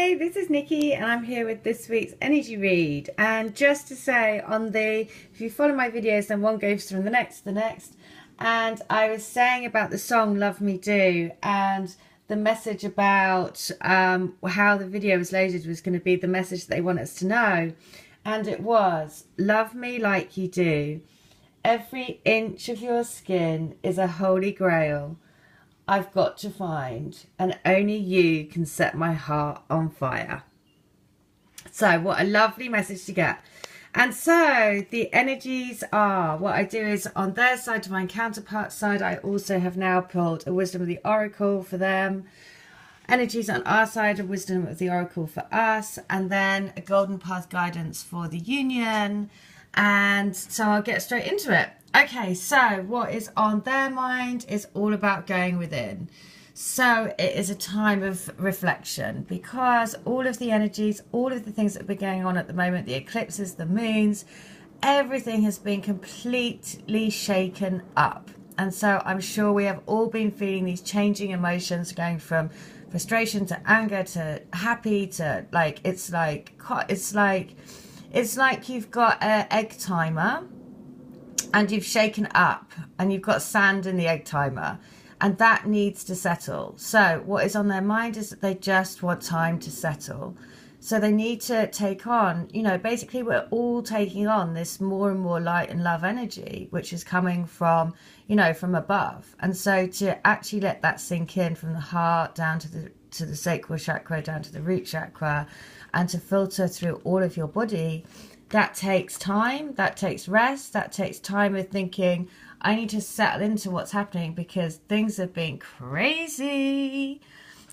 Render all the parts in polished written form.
Hi, this is Nikki and I'm here with this week's energy read. And just to say if you follow my videos, then one goes from the next to the next. And I was saying about the song Love Me Do, and the message about how the video was loaded was going to be the message that they want us to know. And it was, love me like you do. Every inch of your skin is a holy grail I've got to find, and only you can set my heart on fire. So what a lovely message to get. And so the energies are, what I do is on their side, divine counterpart side, I also have now pulled a wisdom of the oracle for them. Energies on our side, a wisdom of the oracle for us, and then a golden path guidance for the union. And so I'll get straight into it. Okay, so what is on their mind is all about going within. So it is a time of reflection, because all of the energies, all of the things that have been going on at the moment, the eclipses, the moons, everything has been completely shaken up. And so I'm sure we have all been feeling these changing emotions, going from frustration to anger to happy to it's like you've got an egg timer and you've shaken up and you've got sand in the egg timer, and that needs to settle. So what is on their mind is that they just want time to settle. So they need to take on, basically we're all taking on this more and more light and love energy, which is coming from, from above. And so to actually let that sink in from the heart down to the sacral chakra, down to the root chakra, and to filter through all of your body, that takes time, that takes rest, that takes time of thinking, I need to settle into what's happening because things have been crazy.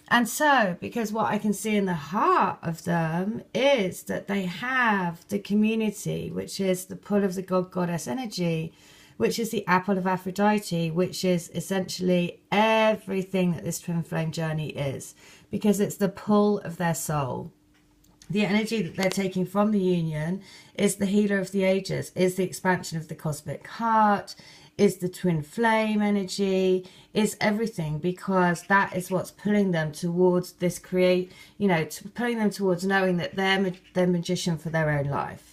And so, because what I can see in the heart of them is that they have the community, which is the pull of the God Goddess energy, which is the apple of Aphrodite, which is essentially everything that this twin flame journey is, because it's the pull of their soul. The energy that they're taking from the union is the healer of the ages, is the expansion of the cosmic heart, is the twin flame energy, is everything, because that is what's pulling them towards this pulling them towards knowing that they're magician for their own life.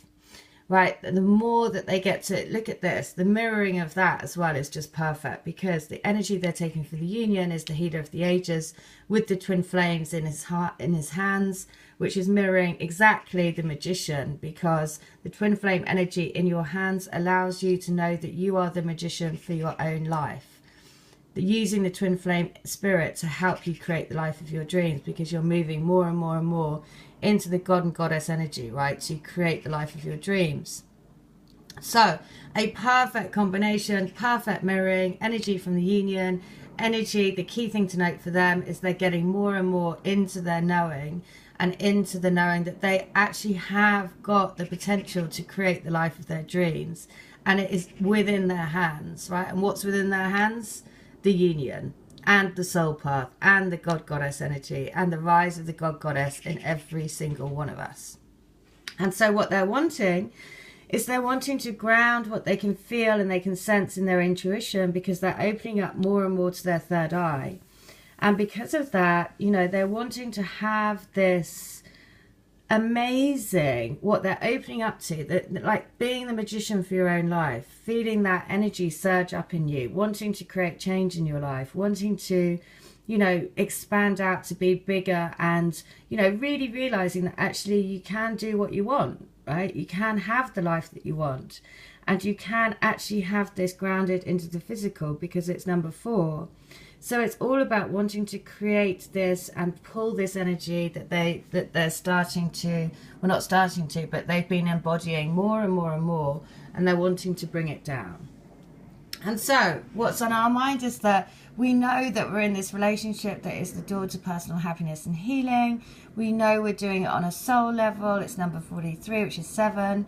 Right, the more that they get to look at this, the mirroring of that as well is just perfect, because the energy they're taking for the union is the healer of the ages with the twin flames in his heart, in his hands, which is mirroring exactly the magician, because the twin flame energy in your hands allows you to know that you are the magician for your own life. Using the twin flame spirit to help you create the life of your dreams, because you're moving more and more and more into the God and Goddess energy, right, to create the life of your dreams. So a perfect combination, perfect mirroring, energy from the union, energy. The key thing to note for them is they're getting more and more into their knowing, and into the knowing that they actually have got the potential to create the life of their dreams, and it is within their hands, right? And what's within their hands? The union and the soul path and the God Goddess energy and the rise of the God Goddess in every single one of us. And so what they're wanting is they're wanting to ground what they can feel and they can sense in their intuition, because they're opening up more and more to their third eye. And because of that, they're wanting to have this amazing, what they're opening up to, that like being the magician for your own life, feeling that energy surge up in you, wanting to create change in your life, wanting to, expand out to be bigger, and, really realizing that actually you can do what you want, right? You can have the life that you want, and you can actually have this grounded into the physical, because it's number 4. So it's all about wanting to create this and pull this energy that they're starting to, well, not starting to, but they've been embodying more and more and more, and they're wanting to bring it down. And so what's on our mind is that we know that we're in this relationship that is the door to personal happiness and healing. We know we're doing it on a soul level. It's number 43, which is 7.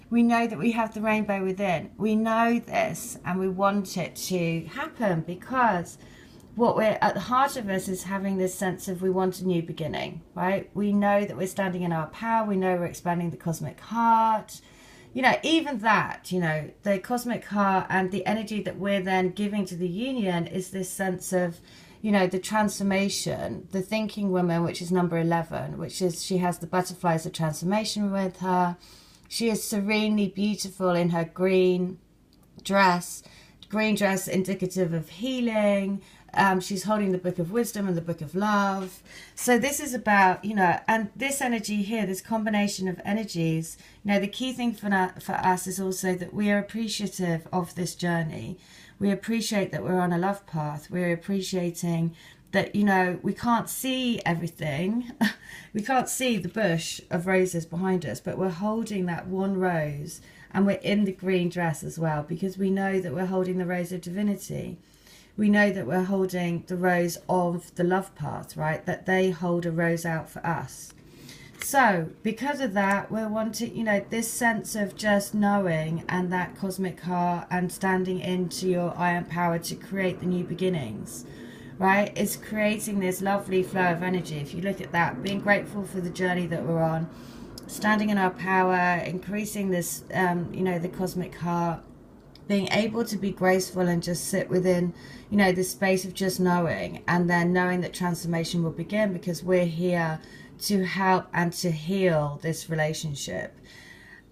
We know that we have the rainbow within. We know this, and we want it to happen, because what we're at the heart of us is having this sense of we want a new beginning, right? We know that we're standing in our power. We know we're expanding the cosmic heart. Even that, the cosmic heart and the energy that we're then giving to the union is this sense of, you know, the transformation, the thinking woman, which is number 11, which is she has the butterflies of transformation with her. She is serenely beautiful in her green dress indicative of healing. She's holding the book of wisdom and the book of love. So this is about, you know, and this energy here, this combination of energies, you know, the key thing for us is also that we are appreciative of this journey. We appreciate that we're on a love path. We're appreciating that, you know, we can't see everything. We can't see the bush of roses behind us, but we're holding that one rose, and we're in the green dress as well, because we know that we're holding the rose of divinity. We know that we're holding the rose of the love path, right? That they hold a rose out for us. So because of that, we're wanting, you know, this sense of just knowing, and that cosmic heart, and standing into your iron power to create the new beginnings, right? It's creating this lovely flow of energy. If you look at that, being grateful for the journey that we're on, standing in our power, increasing this, you know, the cosmic heart, being able to be graceful and just sit within, you know, this space of just knowing, and then knowing that transformation will begin, because we're here to help and to heal this relationship.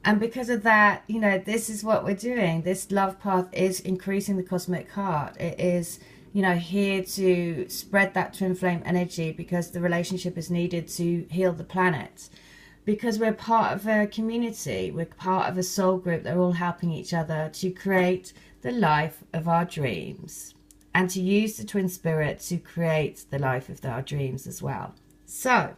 And because of that, you know, this is what we're doing. This love path is increasing the cosmic heart. It is, you know, here to spread that twin flame energy, because the relationship is needed to heal the planet. Because we're part of a community, we're part of a soul group that are all helping each other to create the life of our dreams, and to use the twin spirit to create the life of our dreams as well. So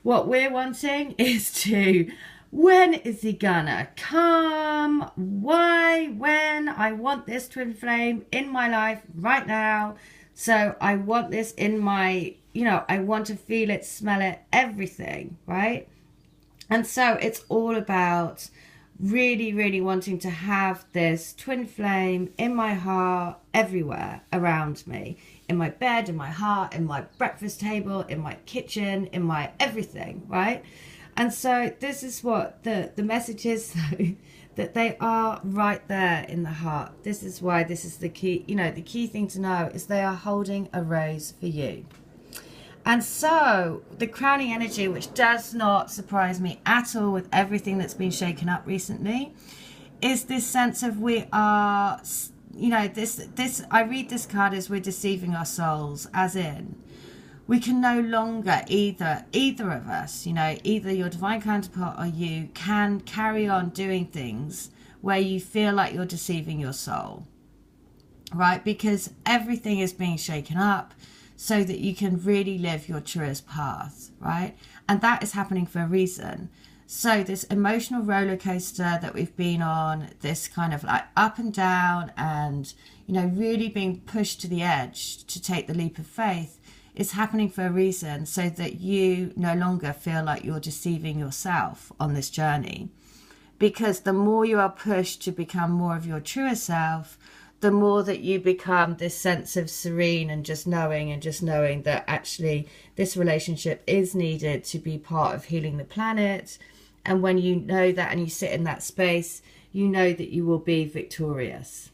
what we're wanting is to, when is he gonna come? Why? When? I want this twin flame in my life right now. So I want this in my, you know, I want to feel it, smell it, everything, right? And so it's all about really, really wanting to have this twin flame in my heart, everywhere around me, in my bed, in my heart, in my breakfast table, in my kitchen, in my everything, right? And so this is what the message is, that they are right there in the heart. This is why this is the key, you know, the key thing to know is they are holding a rose for you. And so the crowning energy, which does not surprise me at all with everything that's been shaken up recently, is this sense of we are, you know, this I read this card as we're deceiving our souls, as in we can no longer, either of us, you know, either your divine counterpart or you, can carry on doing things where you feel like you're deceiving your soul, right? Because everything is being shaken up, so that you can really live your truest path, right? And that is happening for a reason. So this emotional roller coaster that we've been on, this kind of like up and down, and, you know, really being pushed to the edge to take the leap of faith, is happening for a reason, so that you no longer feel like you're deceiving yourself on this journey. Because the more you are pushed to become more of your truest self, the more that you become this sense of serene and just knowing that actually this relationship is needed to be part of healing the planet. And when you know that and you sit in that space, you know that you will be victorious.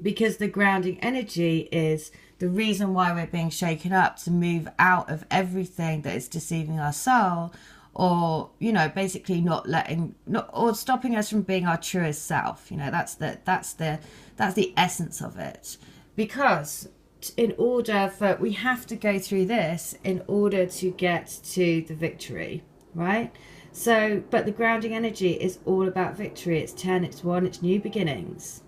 Because the grounding energy is the reason why we're being shaken up, to move out of everything that is deceiving our soul, or, you know, basically not or stopping us from being our truest self. You know, that's the essence of it. Because in order for, we have to go through this in order to get to the victory, right? So, but the grounding energy is all about victory. It's 10, it's 1, it's new beginnings.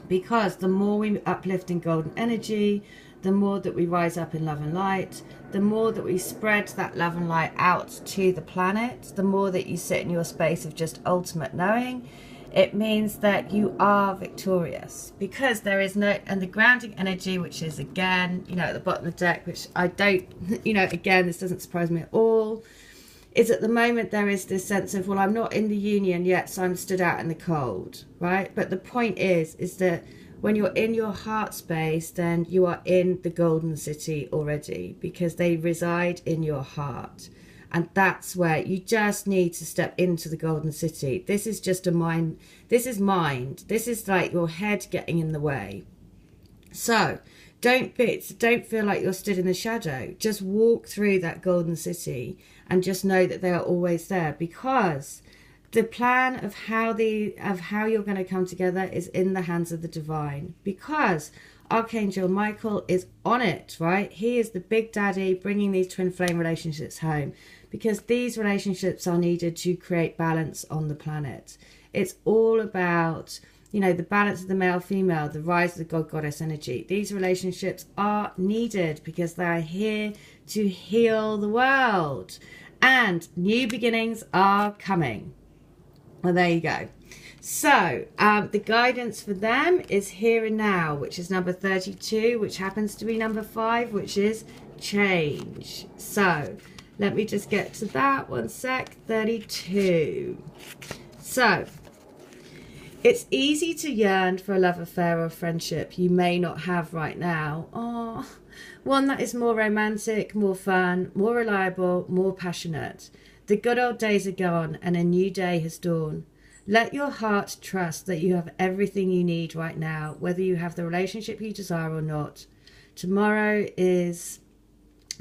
Because the more we uplift in golden energy, the more that we rise up in love and light, the more that we spread that love and light out to the planet, the more that you sit in your space of just ultimate knowing, it means that you are victorious. Because there is no, and the grounding energy, which is again, you know, at the bottom of the deck, which I don't, you know, again, this doesn't surprise me at all, is at the moment there is this sense of, well, I'm not in the union yet, so I'm stood out in the cold, right? But the point is that when you're in your heart space, then you are in the golden city already, because they reside in your heart. And that's where you just need to step into the golden city. This is just a mind. This is mind. This is like your head getting in the way. So don't feel like you're stood in the shadow. Just walk through that golden city and just know that they are always there, because the plan of how you're going to come together is in the hands of the divine, because Archangel Michael is on it, right? He is the big daddy bringing these twin flame relationships home, because these relationships are needed to create balance on the planet. It's all about, you know, the balance of the male female, the rise of the god goddess energy. These relationships are needed because they are here to heal the world, and new beginnings are coming. Well, there you go. So the guidance for them is here and now, which is number 32, which happens to be number 5, which is change. So let me just get to that. One sec. 32. So it's easy to yearn for a love affair or friendship you may not have right now. Oh, one that is more romantic, more fun, more reliable, more passionate. The good old days are gone and a new day has dawned. Let your heart trust that you have everything you need right now, whether you have the relationship you desire or not. Tomorrow is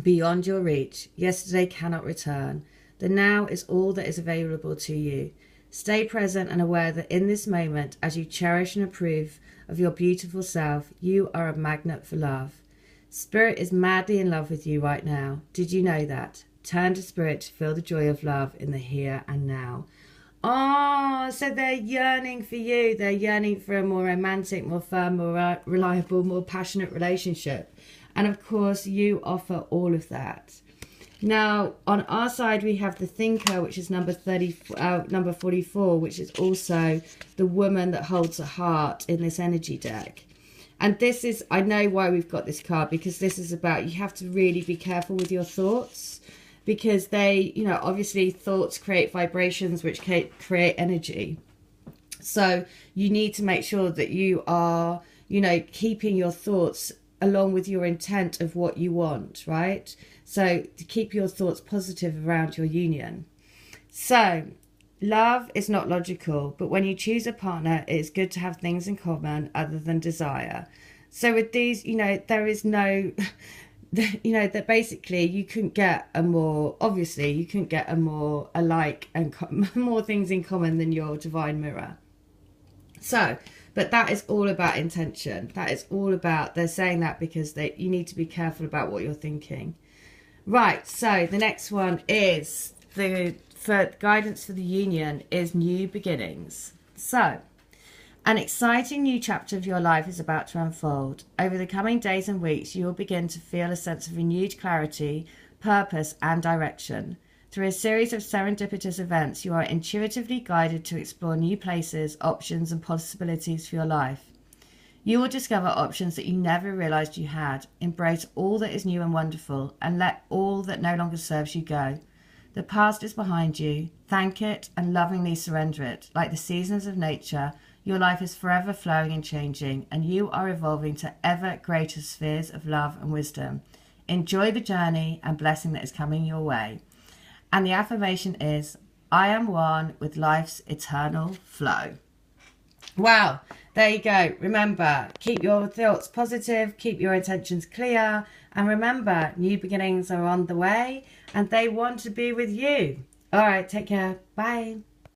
beyond your reach. Yesterday cannot return. The now is all that is available to you. Stay present and aware that in this moment, as you cherish and approve of your beautiful self, you are a magnet for love. Spirit is madly in love with you right now. Did you know that? Turn to Spirit to feel the joy of love in the here and now. Oh, so they're yearning for you. They're yearning for a more romantic, more firm, more reliable, more passionate relationship. And of course, you offer all of that. Now, on our side, we have the Thinker, which is number 44, which is also the woman that holds a heart in this energy deck. And this is, I know why we've got this card, because this is about, you have to really be careful with your thoughts, because they, you know, obviously thoughts create vibrations, which create energy. So you need to make sure that you are, you know, keeping your thoughts along with your intent of what you want, right? So to keep your thoughts positive around your union. So love is not logical, but when you choose a partner, it's good to have things in common other than desire. So with these, you know, there is no, you know, that basically you couldn't get a more, obviously you couldn't get a more alike and more things in common than your divine mirror. So, but that is all about intention. That is all about, they're saying that because you need to be careful about what you're thinking. Right, so the next one is, for guidance for the union is new beginnings. So, an exciting new chapter of your life is about to unfold. Over the coming days and weeks, you will begin to feel a sense of renewed clarity, purpose, and direction. Through a series of serendipitous events, you are intuitively guided to explore new places, options, and possibilities for your life. You will discover options that you never realized you had. Embrace all that is new and wonderful, and let all that no longer serves you go. The past is behind you. Thank it and lovingly surrender it. Like the seasons of nature, your life is forever flowing and changing, and you are evolving to ever greater spheres of love and wisdom. Enjoy the journey and blessing that is coming your way. And the affirmation is, I am one with life's eternal flow. Wow, there you go. Remember, keep your thoughts positive, keep your intentions clear, and remember, new beginnings are on the way, and they want to be with you. All right, take care. Bye.